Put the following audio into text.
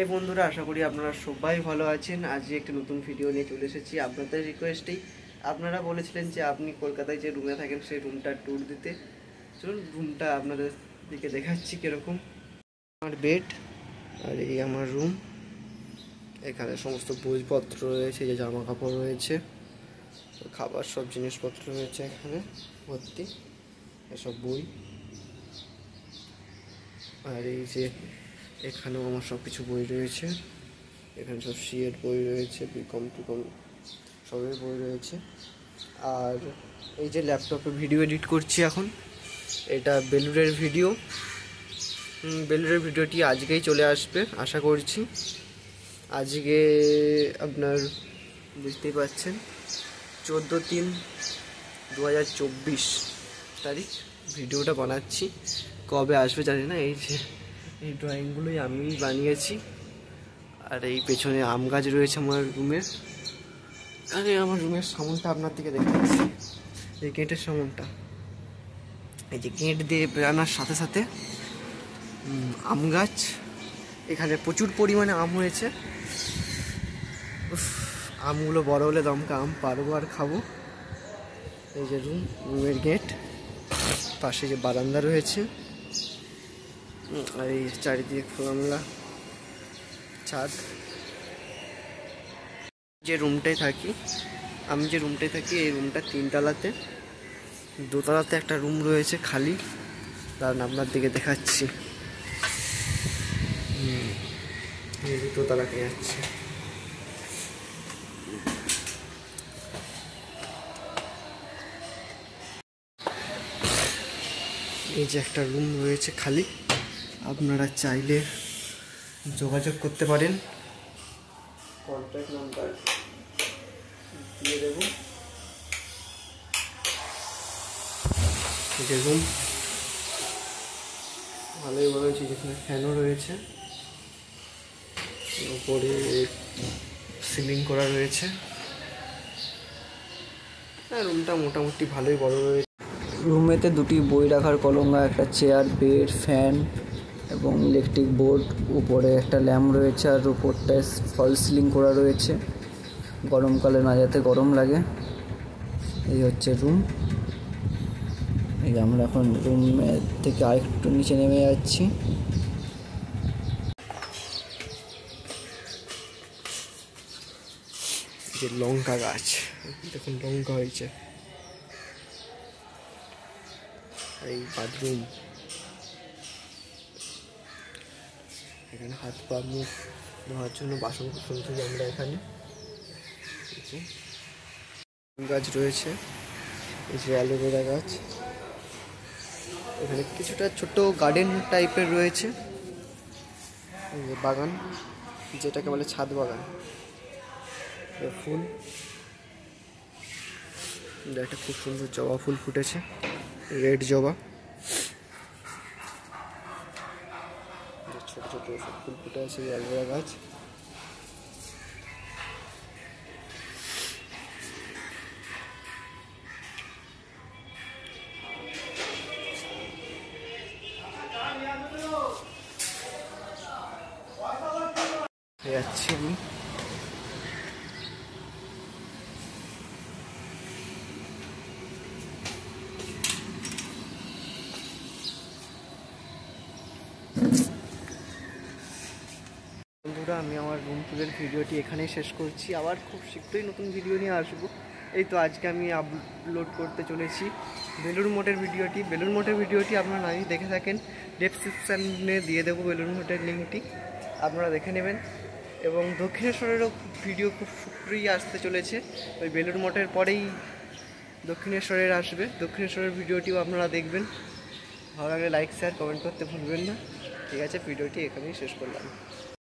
এই বন্ধুরা, আশা করি আপনারা সবাই ভালো আছেন। আজকে একটা নতুন ভিডিও নিয়ে চলে এসেছি। আপনাদের রিকোয়েস্টেই আপনারা বলেছিলেন যে আপনি কলকাতায় যে রুমে থাকেন সেই রুমটার ট্যুর দিতে। চলুন রুমটা আপনাদের দিকে দেখাচ্ছি কীরকম। আমার বেড আর এই আমার রুম। এখানে সমস্ত বইপত্র রয়েছে, যে জামা কাপড় রয়েছে, খাবার সব জিনিসপত্র রয়েছে এখানে ভর্তি, এসব বই। আর এই যে এখানেও আমার সব কিছু বই রয়েছে। এখানে সব সিএর বই রয়েছে, বিকম টিকম সবের বই রয়েছে। আর এই যে ল্যাপটপে ভিডিও এডিট করছি এখন, এটা বেলুড়ের ভিডিও। বেলুড়ের ভিডিওটি আজকেই চলে আসবে আশা করছি। আজকে আপনার বুঝতেই পারছেন 14/3/2024 তারিখ ভিডিওটা বানাচ্ছি। কবে আসবে জানি না। এই যে এই ড্রয়িংগুলোই আমি বানিয়েছি। আর এই পেছনে আম গাছ রয়েছে আমার রুমের। আরে আমার রুমের সামনটা আপনার দিকে দেখাচ্ছি, এই গেটের সামনটা। এই যে গেট দিয়ে বেরানোর সাথে সাথে আম গাছ। এখানে প্রচুর পরিমাণে আম হয়েছে। আমগুলো বড় হলে দমকা আম পারবো আর খাবো। এই যে রুমের গেট, পাশে যে বারান্দা রয়েছে, আর এই চারিদিকে খোলামেলা ছাদ। যে রুমটায় থাকি আমি, যে রুমটায় থাকি এই রুমটা 3 তলাতে। 2 তলাতে একটা রুম রয়েছে খালি, কারণ আপনার দিকে দেখাচ্ছি। 2 তলাতে যাচ্ছে। এই যে একটা রুম রয়েছে খালি, আপনারা চাইলে যোগাযোগ করতে পারেন, কন্ট্যাক্ট নাম্বার দিয়ে দেবো। এই যে রুম ভালোই বড় হয়েছে, যেখানে ফ্যানও রয়েছে, উপরে সিলিং করা রয়েছে। হ্যাঁ, রুমটা মোটামুটি ভালোই বড় রয়েছে। রুমেতে 2টি বই রাখার কলঙ্গা, একটা চেয়ার, বেড, ফ্যান এবং ইলেকট্রিক বোর্ড। উপরে একটা ল্যাম্প রয়েছে, আর উপরটায় ফল সিলিং করা রয়েছে, গরমকালে না যাতে গরম লাগে। এই হচ্ছে রুম। এই আমরা এখন রুমের থেকে আরেকটু নিচে নেমে যাচ্ছি। যে লঙ্কা গাছ, দেখুন লঙ্কা হয়েছে। এই বাথরুম, এখানে হাত পা মুখ ধোয়ার জন্য বাসন কুসন থেকে আমরা এখানে গাছ রয়েছে। এই যে অ্যালোভেরা গাছ, এখানে কিছুটা ছোট গার্ডেন টাইপের রয়েছে। এই যে বাগান, যেটাকে বলে ছাদ বাগান। ফুল, একটা খুব সুন্দর জবা ফুল ফুটেছে, রেড জবা। ছোট ছোট সব ফুল ফুটে আছে, অ্যালোভেরা গাছ। যাচ্ছি আমি। বন্ধুরা, আমি আমার রুম ট্যুরের ভিডিওটি এখানেই শেষ করছি। আবার খুব শীঘ্রই নতুন ভিডিও নিয়ে আসবো। এই তো আজকে আমি আপলোড করতে চলেছি বেলুড় মঠের ভিডিওটি। বেলুড় মঠের ভিডিওটি আপনারা নাই দেখে থাকেন, ডেসক্রিপশানে দিয়ে দেবো বেলুড় মঠের লিঙ্কটি, আপনারা দেখে নেবেন। এবং দক্ষিণেশ্বরেরও ভিডিও খুব শীঘ্রই আসতে চলেছে। ওই বেলুড় মঠের পরেই দক্ষিণেশ্বরের আসবে। দক্ষিণেশ্বরের ভিডিওটিও আপনারা দেখবেন। ভালো লাগলে লাইক শেয়ার কমেন্ট করতে ভুলবেন না। ঠিক আছে, ভিডিওটি এখানেই শেষ করলাম।